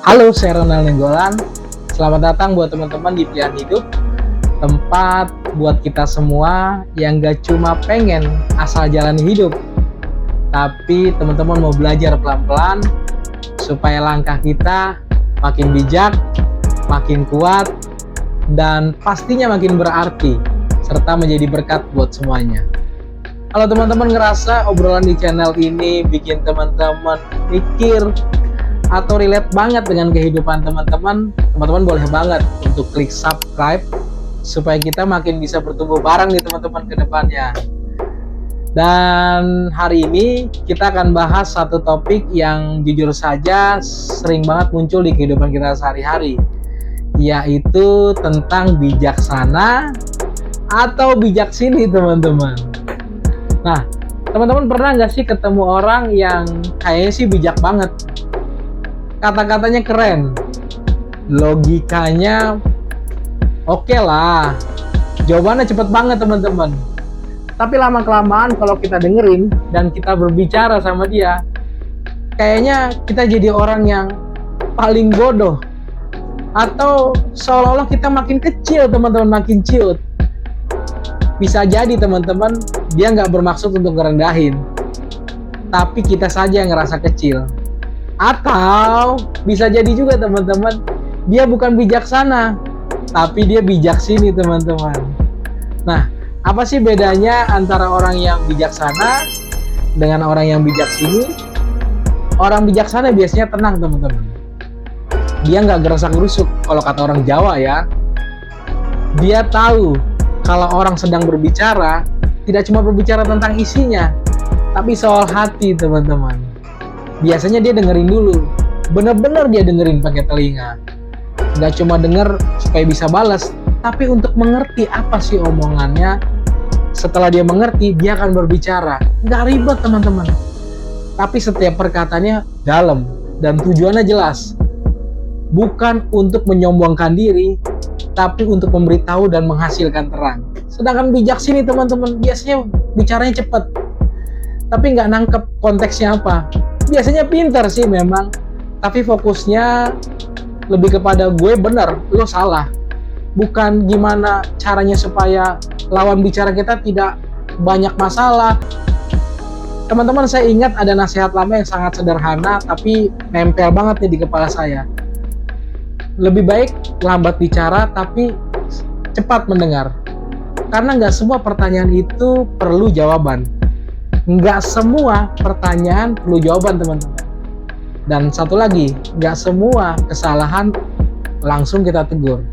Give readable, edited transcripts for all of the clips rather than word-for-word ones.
Halo, saya Ronald Nenggolan. Selamat datang buat teman-teman di Pilihan Hidup, tempat buat kita semua yang gak cuma pengen asal jalani hidup, tapi teman-teman mau belajar pelan-pelan supaya langkah kita makin bijak, makin kuat, dan pastinya makin berarti, serta menjadi berkat buat semuanya. Kalau teman-teman ngerasa obrolan di channel ini bikin teman-teman mikir atau relate banget dengan kehidupan teman-teman boleh banget untuk klik subscribe supaya kita makin bisa bertumbuh bareng nih teman-teman ke depannya. Dan hari ini kita akan bahas satu topik yang jujur saja sering banget muncul di kehidupan kita sehari-hari, yaitu tentang bijaksana atau bijak sini teman-teman. Nah, teman-teman pernah nggak sih ketemu orang yang kayaknya sih bijak banget? Kata-katanya keren, logikanya oke lah, jawabannya cepet banget teman-teman. Tapi lama-kelamaan kalau kita dengerin dan kita berbicara sama dia, kayaknya kita jadi orang yang paling bodoh. Atau seolah-olah kita makin kecil teman-teman, makin ciut. Bisa jadi teman-teman, dia nggak bermaksud untuk ngerendahin, tapi kita saja yang ngerasa kecil. Atau bisa jadi juga teman-teman, dia bukan bijaksana, tapi dia bijak sini teman-teman. Nah, apa sih bedanya antara orang yang bijaksana dengan orang yang bijak sini? Orang bijaksana biasanya tenang teman-teman. Dia nggak gerusak-gerusuk kalau kata orang Jawa ya. Dia tahu kalau orang sedang berbicara, tidak cuma berbicara tentang isinya, tapi soal hati teman-teman. Biasanya dia dengerin dulu, bener-bener dia dengerin pakai telinga. Nggak cuma denger supaya bisa balas, tapi untuk mengerti apa sih omongannya. Setelah dia mengerti, dia akan berbicara. Nggak ribet teman-teman, tapi setiap perkataannya dalam dan tujuannya jelas. Bukan untuk menyombongkan diri, tapi untuk memberitahu dan menghasilkan terang. Sedangkan bijak sini teman-teman, biasanya bicaranya cepat, tapi nggak nangkep konteksnya apa. Biasanya pintar sih memang, tapi fokusnya lebih kepada gue bener, lo salah. Bukan gimana caranya supaya lawan bicara kita tidak banyak masalah. Teman-teman, saya ingat ada nasihat lama yang sangat sederhana, tapi nempel banget nih di kepala saya. Lebih baik lambat bicara, tapi cepat mendengar. Karena nggak semua pertanyaan itu perlu jawaban. Nggak semua pertanyaan perlu jawaban teman-teman. Dan satu lagi, nggak semua kesalahan langsung kita tegur.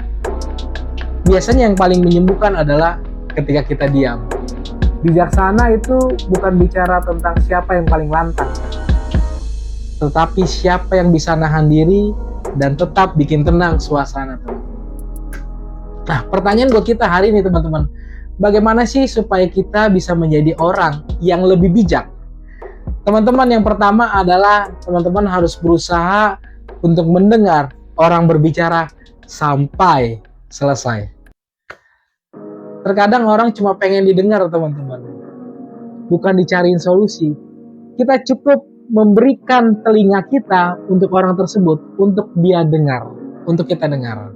Biasanya yang paling menyembuhkan adalah ketika kita diam. Bijaksana itu bukan bicara tentang siapa yang paling lantang, tetapi siapa yang bisa nahan diri dan tetap bikin tenang suasana teman. Nah, pertanyaan buat kita hari ini teman-teman, bagaimana sih supaya kita bisa menjadi orang yang lebih bijak? Teman-teman, yang pertama adalah teman-teman harus berusaha untuk mendengar orang berbicara sampai selesai. Terkadang orang cuma pengen didengar teman-teman, bukan dicariin solusi. Kita cukup memberikan telinga kita untuk orang tersebut, untuk dia dengar, untuk kita dengar.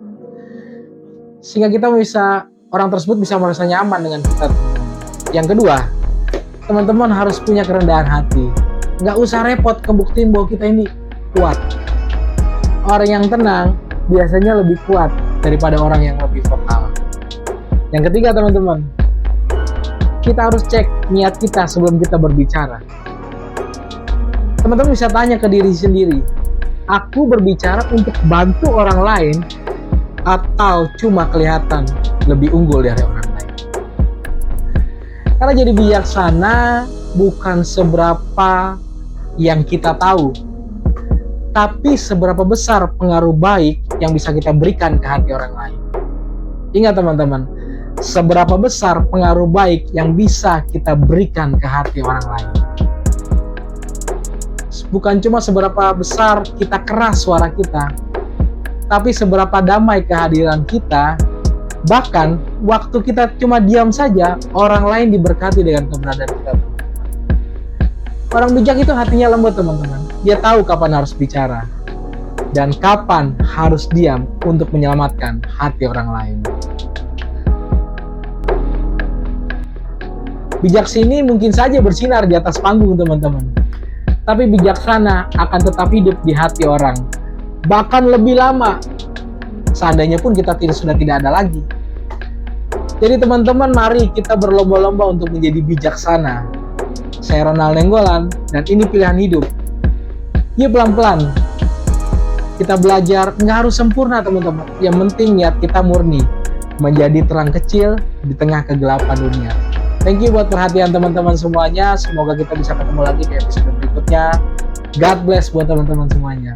Sehingga kita bisa, orang tersebut bisa merasa nyaman dengan kita. Yang kedua, teman-teman harus punya kerendahan hati. Nggak usah repot ngebuktiin bahwa kita ini kuat. Orang yang tenang biasanya lebih kuat daripada orang yang lebih vokal. Yang ketiga teman-teman, kita harus cek niat kita sebelum kita berbicara. Teman-teman bisa tanya ke diri sendiri, aku berbicara untuk bantu orang lain atau cuma kelihatan lebih unggul dari orang lain? Karena jadi bijaksana bukan seberapa yang kita tahu, tapi seberapa besar pengaruh baik yang bisa kita berikan ke hati orang lain. Ingat teman-teman, seberapa besar pengaruh baik yang bisa kita berikan ke hati orang lain. Bukan cuma seberapa besar kita keras suara kita, tapi seberapa damai kehadiran kita. Bahkan waktu kita cuma diam saja, orang lain diberkati dengan keberadaan kita. Orang bijak itu hatinya lembut teman-teman. Dia tahu kapan harus bicara. dan kapan harus diam untuk menyelamatkan hati orang lain. Bijak sini mungkin saja bersinar di atas panggung teman-teman, tapi bijaksana akan tetap hidup di hati orang, bahkan lebih lama, seandainya pun kita sudah tidak ada lagi. Jadi teman-teman, mari kita berlomba-lomba untuk menjadi bijaksana. Saya Ronald Nenggolan, dan ini pilihan hidup. Yuk pelan-pelan, kita belajar, nggak harus sempurna teman-teman. Yang penting niat kita murni, menjadi terang kecil di tengah kegelapan dunia. Thank you buat perhatian teman-teman semuanya. Semoga kita bisa ketemu lagi di episode berikutnya. God bless buat teman-teman semuanya.